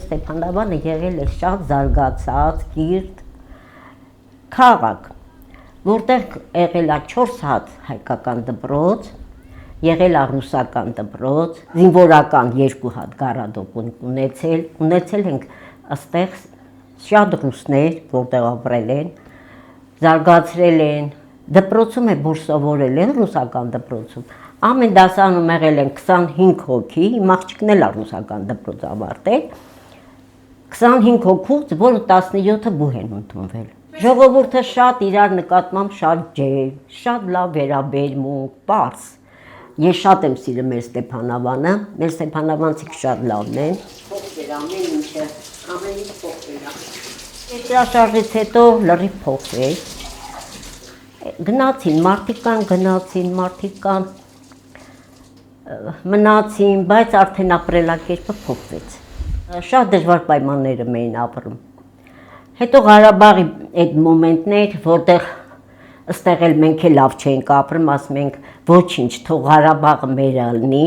Ստեփանավանը եղել է շատ զարգացած, կիրթ քաղաք, որտեղ եղել է 4 հատ հայկական դպրոց, եղել է ռուսական դպրոց, զինվորական 2 հատ գարադոկ ունեցել ենք այստեղ շատ ռուսներ, որտեղ ապրել են, զարգացրել են, դպրոցում է որ սովորել են ռուսական դպրոցում, ամեն դասարանում եղել են 25 հոգի, իմ աղջիկն էլ է ռուսական դպրոց ավարտել, 25 հոգուց, որը 17-ը բուհ են ընդունվել։ Ժողովուրդը շատ իրար նկատմամբ շատ ջերմ, շատ լավ վերաբերմունք, պարզ։ Ես շատ եմ սիրում մեր Ստեփանավանը, մեր ստեփանավանցիք շատ լավն են։ Փոխվել ամեն ինչը, ամեն ինչ փոխվել է։ Երկրաշարժից հետո լրիվ փոխվեց։ Գնացին, մարդիկ կան, մնացին, բայց արդեն ապրելակերպը փոխվեց։ Շատ դժվար պայմաններում էին ապրում։ Հետո Ղարաբաղի այդ մոմենտներ, որտեղ ըստեղ էլ մենք էլ լավ չենք ապրում, ասում ենք ոչինչ, թող Ղարաբաղը մեր լինի,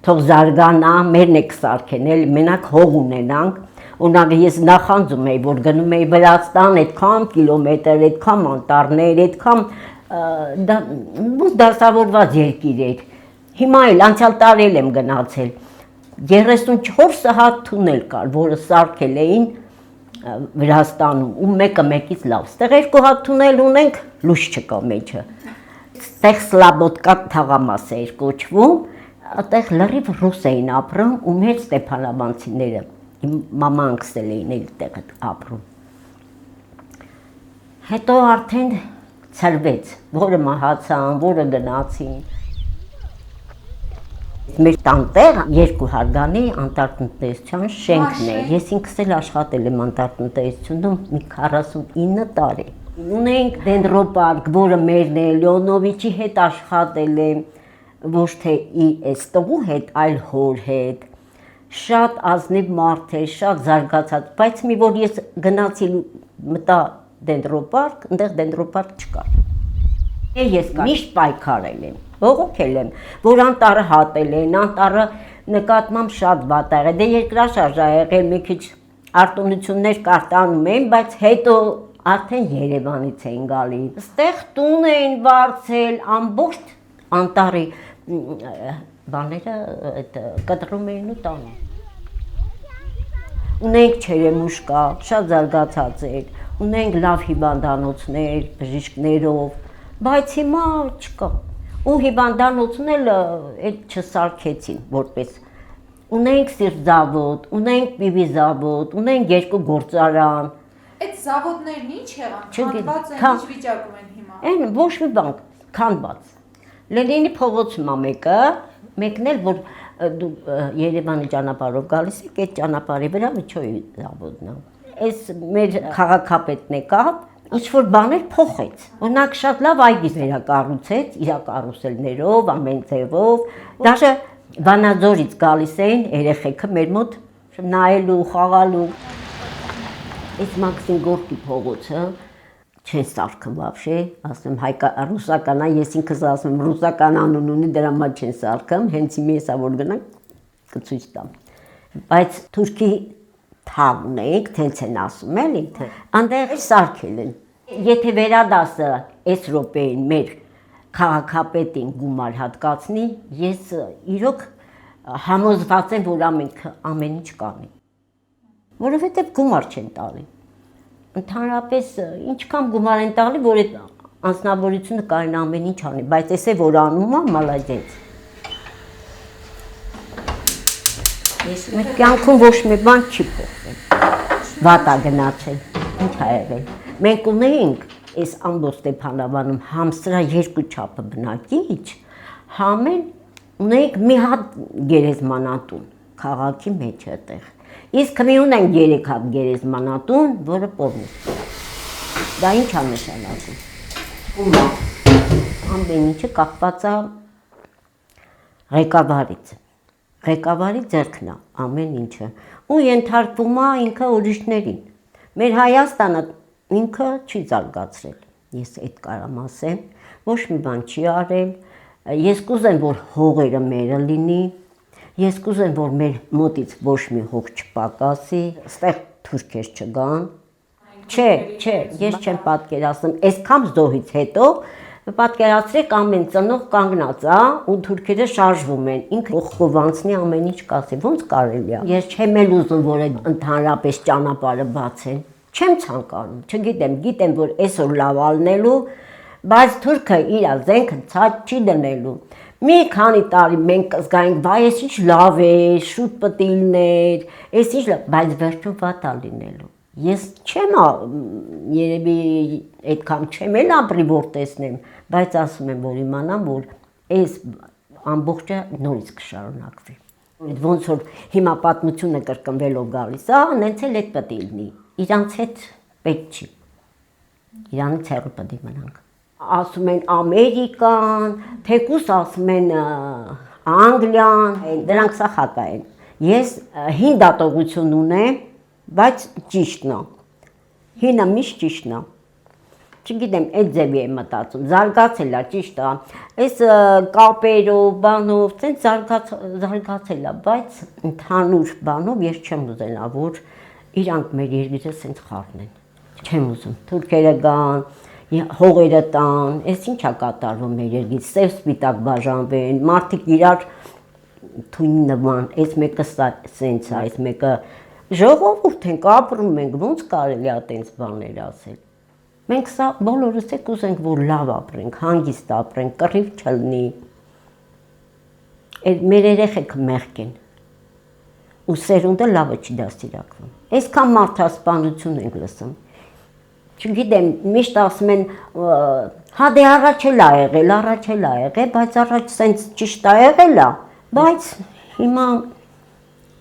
թող զարգանա, մերն եք սարքեն, էլ մենակ հող ունենանք։ Օրինակ ես նախանձում էի, որ գնում էի Վրաստան, այդքան կիլոմետր, այդքան անտառներ, այդքան դասավորված երկիր էր։ Հիմա էլ անցյալ տարի եմ գնացել։ 34 հատ թունել կար, որը սարքել էին Վրաստանում, ու մեկը մեկից լավ։ Ստեղ 2 հատ թունել ունենք, լույս չկա մեջը։ Ստեղ Սլաբոդկա թաղամաս էր կոչվում, այդտեղ լրիվ ռուս էին ապրում ու մեր ստեփանավանցիները, իմ մամանքս էլ էին այդտեղ ապրում։ Հետո արդեն ցրվեց, որը մահացան, որը գնացին։ Մեր տանտեղը 2 հարգանի անտառտնտեսության շենքն է։ Ես ինքս էլ աշխատել եմ անտառտնտեսությունում մի 49 տարի։ Ունենք դենդրոպարկ, որը մերն է, Լեոնովիչի հետ աշխատել եմ, ոչ թե այս տղու հետ, այլ հոր հետ։ Շատ ազնիվ մարդ է, շատ զարգացած, բայց մի որ ես գնացի մտա դենդրոպարկ, այնտեղ դենդրոպարկ չկար։ Ես միշտ պայքարել եմ, բողոքել եմ, որ անտառը հատել են, անտառը նկատմամբ շատ վատ ա եղել, դե երկրաշարժ ա եղել, մի քիչ արտոնություններ կարտանում են, բայց հետո արդեն Երևանից էին գալի։ Այստեղ տուն էին վարձել, ամբողջ անտառի բաները կտրում էին ու տանում։ Ունենք չերեմուշկա, շատ զարգացած էր, ունենք լավ հիվանդանոցներ, բժիշկներով, բայց հիմա չկա։ Ու հիվանդանոցն էլ այդ չսարքեցին որպես։ Ունենք սիրտզավոդ, ունենք պիվի զավոդ, ունենք 2 գործարան։ Այդ զավոդներն ինչ եղան, քանդված են, ինչ վիճակում են հիմա։ Այն ոչ մի բան, քանդված։ Լենինի փողոցում ա մեկն էլ որ դու Երևանի ճանապարհով գալիս եք, այդ ճանապարհի վրա Վիչոյի զավոդն է։ Այս մեր քաղաքապետն եկավ, ինչ-որ բաներ փոխեց։ Օրինակ շատ լավ այգի վերակառուցեց, իր կարուսելներով, ամեն ձևով։ Դաշը Վանաձորից գալիս էին երեխեքը մեր մոտ նայելու, խաղալու։ Այս Մաքսիմ Գորկի փողոցը չեն սարքում вообще, ասում ռուսական է, ես ինքս ասում եմ ռուսական անուն ունի, դրա համար չեն սարքում, հենց հիմա հեսա որ գնանք կցույց տամ։ Բայց թուրքի թաղ ունենք, թենց են ասում էլի, այնտեղ սարքել են։ Եթե վերադասը այս րոպեին մեր քաղաքապետին գումար հատկացնի, ես իրոք համոզված եմ, որ ամեն ինչ կանի։ Որովհետև գումար չեն տալի։ Ընդհանրապես ինչքան գումար են տալի, որ այդ անձնավորությունը կարին ամեն ինչ անի, բայց էս է որ անում է, մալադեց։ Ես մեր կյանքում ոչ մի բան չի փոխվել։ Վատ ա գնացել, ինչ ա եղել։ Մենք ունեինք այս ամբողջ Ստեփանավանում համ սրա 2 չափը բնակիչ, համ էլ ունեինք մի հատ գերեզմանատուն քաղաքի մեջ այդտեղ։ Իսկ մի ունենք 3 հատ գերեզմանատուն, որը պոռնի։ Դա ինչ ա նշանակում։ Ամեն ինչը կապված է ղեկավարից։ Ղեկավարի ձեռքն է ամեն ինչը։ Ու ենթարկվում է ինքը ուրիշներին։ Մեր Հայաստանը ինքը չի զարգացրել։ Ես այդ կարամ ասեմ, ոչ մի բան չի արել։ Ես կուզեմ, որ հողերը մերը լինի։ Ես կուզեմ, որ մեր մոտից ոչ մի հոգ չպակասի, ստեղ թուրքեր չգան։ Չէ, ես չեմ պատկերացնում, այսքան զոհից հետո պատկերացրեք ամեն ծնող կանգնած է ու թուրքերը շարժվում են, ինքը խովանցնի ամեն ինչ կասի, ոնց կարելի է։ Ես չեմ էլ ուզում, որ այդ ընդհանրապես ճանապարհը բացեն։ Չեմ ցանկանում, չգիտեմ, գիտեմ, որ այսօր լավ ալնելու, բայց թուրքը իր զենքը ցած չի դնելու։ Մի քանի տարի մենք կզգայինք, բայ ես ինչ լավ է, շուտ պետք է լիներ, ես ինչ լավ, բայց վերջում վատ է լինելու։ Ես չեմ երևի այդքան չեմ էլ ապրի որ տեսնեմ, բայց ասում եմ, որ իմանամ, որ այս ամբողջը նորից կշարունակվի։ Ոնց որ հիմա պատմությունը կրկնվելով գալիս, նենց էլ այդ պետք է լինի։ Իրանց հետ պետք չի։ Իրանից հեռու պետք է մնանք։ Ասում են Ամերիկան, թեկուս ասում են Անգլիան, դրանք սա խակա են։ Ես հին դատողություն ունեմ, բայց ճիշտն է։ Հինը միշտ ճիշտն է։ Չգիտեմ, այդ ձևի եմ մտածում, զարգացել է, ճիշտ է։ Այս կապերով, բանով, ցենց զարգացել է, բայց ընդհանուր բանով ես չեմ ուզենա, որ իրանք մեր երկիրը ցենց խառնեն։ Չեմ ուզում։ Թուրքերը գան, հողերը տան, այս ինչա կատարվում մեր երկրից, սև սպիտակ բաժանվեն, մարդիկ իրար թույն նման, այս մեկը սենց է, այս մեկը ժողովուրդ ենք, ապրում ենք, ոնց կարելի է տենց բաներ ասել։ Մենք սա բոլորս եք ուզենք, որ լավ ապրենք, հանգիստ ապրենք, կռիվ չլինի։ Մեր երեխեքը մեղք են, ու սերունդը լավը չի դաստիարակվում։ Այսքան մարդասպանություն ենք լսում։ Չգիտեմ, միշտ ասում են, հա դե առաջ էլ ա եղել, բայց առաջ սենց ճիշտ ա եղել ա, բայց հիմա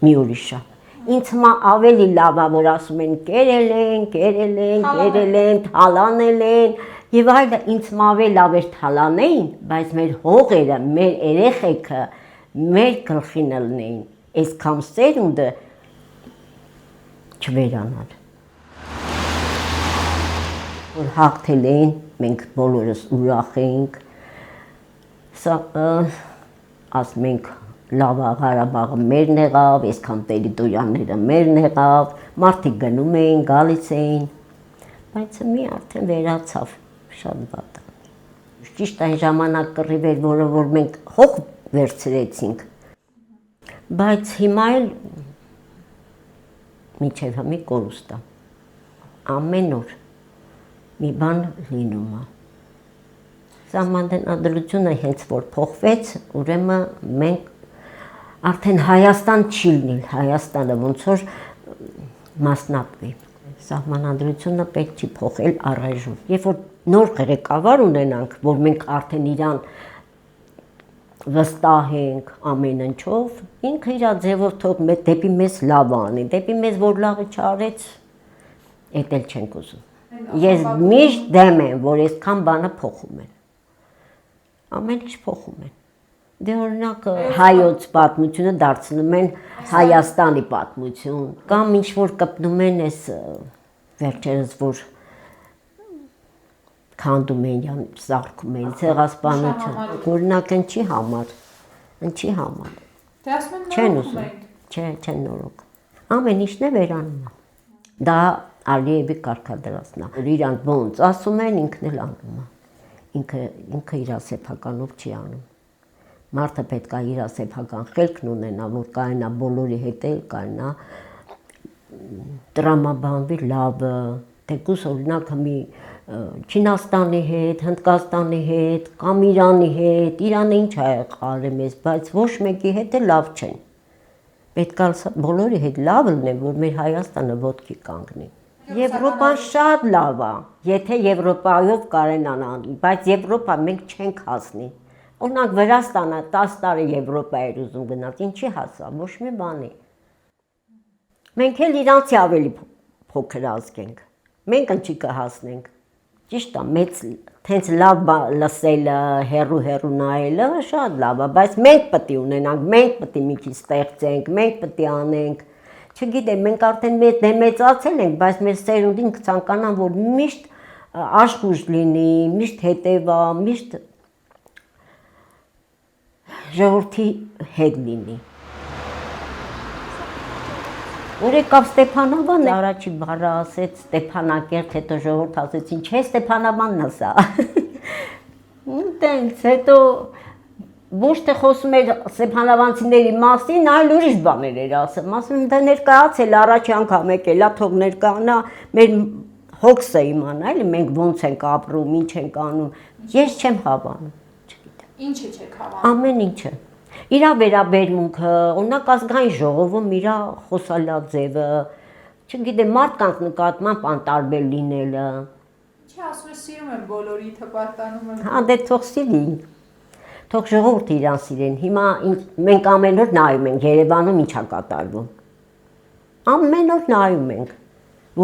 մի ուրիշ ա։ Ինձ հիմա ավելի լավ ա, որ ասում են կերել են, թալանել են, եւ այլը, ինձ հիմա ավելի լավ էր թալանեին, բայց մեր հողերը, մեր երեխեքը, մեր գլխին լնեին, այսքան սերունդը չվերանալ։ Որ հաղթել էին, մենք բոլորս ուրախ էինք, սա ասում ենք լավ Ղարաբաղը մերն եղավ, այսքան տերիտորիաները մերն եղավ, մարդիկ գնում էին, գալիս էին, բայց մի արդեն վերացավ, շատ վատ։ Ճիշտ այն ժամանակ կռիվ էր, որ մենք հող վերցրեցինք, բայց հիմա էլ մինչև հիմա կորուստ է, ամեն օր մի բան լինում է։ Սահմանադրությունը հենց որ փոխվեց, ուրեմն մենք արդեն Հայաստան չի լինել, Հայաստանը ոնց որ մասնատվի։ Սահմանադրությունը պետք չի փոխել առայժմ։ Երբ որ նոր ղեկավար ունենանք, որ մենք արդեն իրան վստահ ենք ամեն ինչով, ինքը իր ձևով թող դեպի մեզ լավ անի, դեպի մեզ որ լավը չարեց, էդ էլ չենք ուզում։ Ես միշտ դեմ եմ, որ այսքան բանը փոխում են։ Ամեն ինչ փոխում են։ Դե օրինակ հայոց պատմությունը դարձնում են Հայաստանի պատմություն, կամ ինչ որ կպնում են այս վերջերս որ քանդում են, սարքում են, ցեղասպանություն։ Օրինակ ինչի համար։ Դե ասում են չեն ուզում։ Չէ, չեն նորոգ։ Ամեն ինչն է վերանում։ Դա Ալիևի կարգադրածն է, որ իրանք ոնց ասում են, ինքն էլ անում է, ինքը իր սեփականով չի անում, մարդը պետք է իր սեփական խելքն ունենա, որ կայանա բոլորի հետ էլ կայանա, տրամաբանվի լավը, թեկուզ օրինակ մի Չինաստանի հետ, Հնդկաստանի հետ, կամ Իրանի հետ, Իրանը ինչ է արել մեզ, բայց ոչ մեկի հետ էլ լավ չեն, պետք է բոլորի հետ լավ լինեն, որ մեր Հայաստանը ոտքի կանգնի։ Եվրոպան շատ լավ է, եթե Եվրոպայով կարենան անի, բայց Եվրոպա մենք չենք հասնի։ Օրինակ Վրաստանը 10 տարի Եվրոպա էր ուզում գնալ, ինչի հասավ, ոչ մի բանի։ Մենք էլ իրանցի ավելի փոքր ազգ ենք, մենք ինչի կհասնենք։ Ճիշտ է, մեծ թենց լավ լսելը, հեռու նայելը շատ լավ է, բայց մենք պետք է ունենանք, մենք պետք է մի քիչ ստեղծենք, մենք պետք է անենք։ Չգիտեմ, մենք արդեն մեծացել ենք, բայց մեր սերունդին կցանկանան, որ միշտ աշխույժ լինի, միշտ հետևա, միշտ ժողովրդի հետ լինի։ Որ եկավ Ստեփանավան, առաջի բառը ասեց Ստեփանակերտ, հետո ժողովուրդ ասեցին, չէ, Ստեփանավանն է սա։ Տենց, հետո ոչ թե խոսում էր Ստեփանավանցիների մասին, այլ ուրիշ բաներ էր ասում։ Ասում եմ, դա ներկայացել առաջի անգամ եկել, թող ներկայանա, մեր հոգսը իմանա, էլի մենք ոնց ենք ապրում, ինչ ենք անում։ Ես չեմ հավանում, չգիտեմ։ Ինչը չեք հավանում։ Ամեն ինչը։ Իրա վերաբերմունքը, օրինակ ազգային ժողովում իրա խոսալաձևը, չգիտեմ, մարդկանց նկատմամբ անտարբեր լինելը։ Չի ասում եմ, սիրում եմ բոլորիթը, պատտանում եմ։ Հա, դե թող սիրին։ Թող ժողովուրդը իրան սիրեն։ Հիմա մենք ամեն օր նայում ենք Երևանում ինչա կատարվում։ Ամեն օր նայում ենք,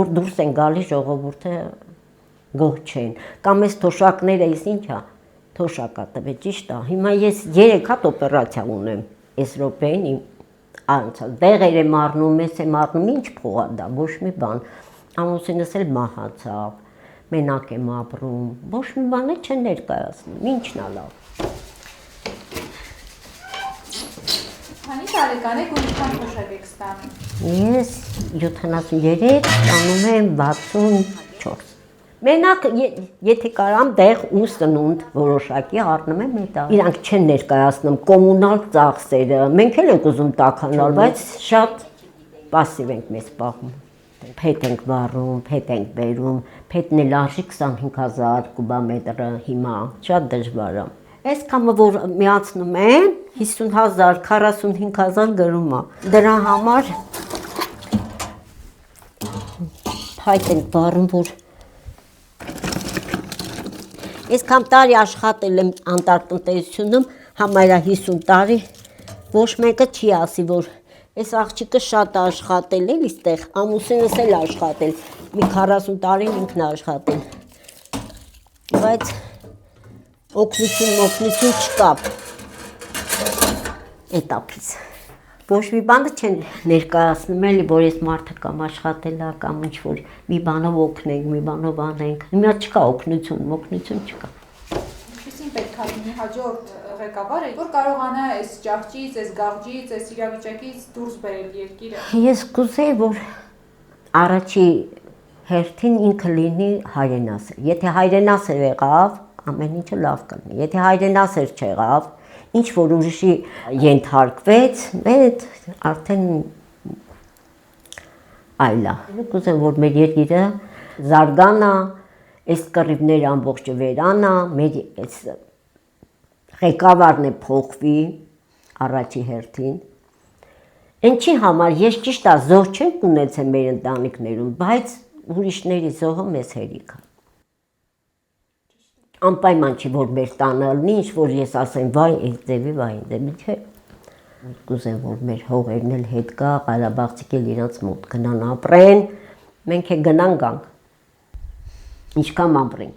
որ դուրս են գալիս ժողովուրդը գոհ չեն։ Կամ այս թոշակները էս ինչա, թոշակա տվե ճիշտ է։ Հիմա ես 3 հատ օպերացիա ունեմ, այս րոպեին իմ անցած դեղեր եմ առնում, ես եմ առնում, ինչ փող է դա, ոչ մի բան։ Ամուսինս էլ մահացավ, մենակ եմ ապրում, ոչ մի բան չեն ներկայացնում, ինչն է լավ։ Քանի տարեկան եք ու ինչքան թոշակ եք ստանում։ Ես 73, ստանում եմ 64։ Մենակ եթե կարամ դեղ ու սնունդ որոշակի առնում եմ մետալ։ Իրանք չեն ներկայացնում կոմունալ ծախսերը, մենք էլ ենք ուզում տաքանալ, բայց շատ պասիվ ենք մեզ պահում։ Փետ ենք վառում, փետ ենք բերում, փետն էլ արժի 25000 կուբամետրը հիմա, շատ դժվար է։ Այս կամը որ միացնում են 50000, 45000 գրում է։ Դրա համար փայտ ենք վառում, որ ես կամ տարի աշխատել եմ անտարտնտեսությունում, համարյա 50 տարի, ոչ մեկը չի ասի, որ այս աղջիկը շատ աշխատել է, իստեղ ամուսինս էլ աշխատել, մի 40 տարին ինքն աշխատել, բայց օգնություն չկա էտապից, ոչ մի բանը չեն ներկայացնում էլի, որ ես մարդը կամ աշխատել է, կամ ինչ-որ մի բանով օգնենք, մի բանով անենք, հիմա չկա օգնություն չկա։ Ինչպեսին պետք է լինի հաջորդ ղեկավարը, որ կարողանա այս ճահճից, այս գաղջից, այս իրավիճակից դուրս բերել երկիրը։ Ես կուզեի, որ առաջի հերթին ինքը լինի հայրենասեր։ Եթե հայրենասեր եղավ, ամեն ինչը լավ կլինի։ Եթե հայրենասեր չեղավ, ինչ որ ուրիշի ենթարկվեց, այդ արդեն այլ է։ Կուզեմ, որ մեր երկիրը զարգանա, այս կռիվները ամբողջը վերանա, մեր այս ղեկավարն է փոխվի առաջի հերթին։ Ինչի համար ես ճիշտ է զոհ չենք ունեցել մեր ընտանիքներում, բայց ուրիշների զոհը մեզ հերիք է։ Անպայման չի, որ մեր տանը լինի, ինչ որ ես ասեմ, վայ, այս ձևի, վայ, այս ձևի, չէ։ Կուզեմ, որ մեր հողերն էլ հետ գա, ղարաբաղցիք էլ իրանց մոտ գնան ապրեն, մենք է գնան գանք, ինչքան ապրենք։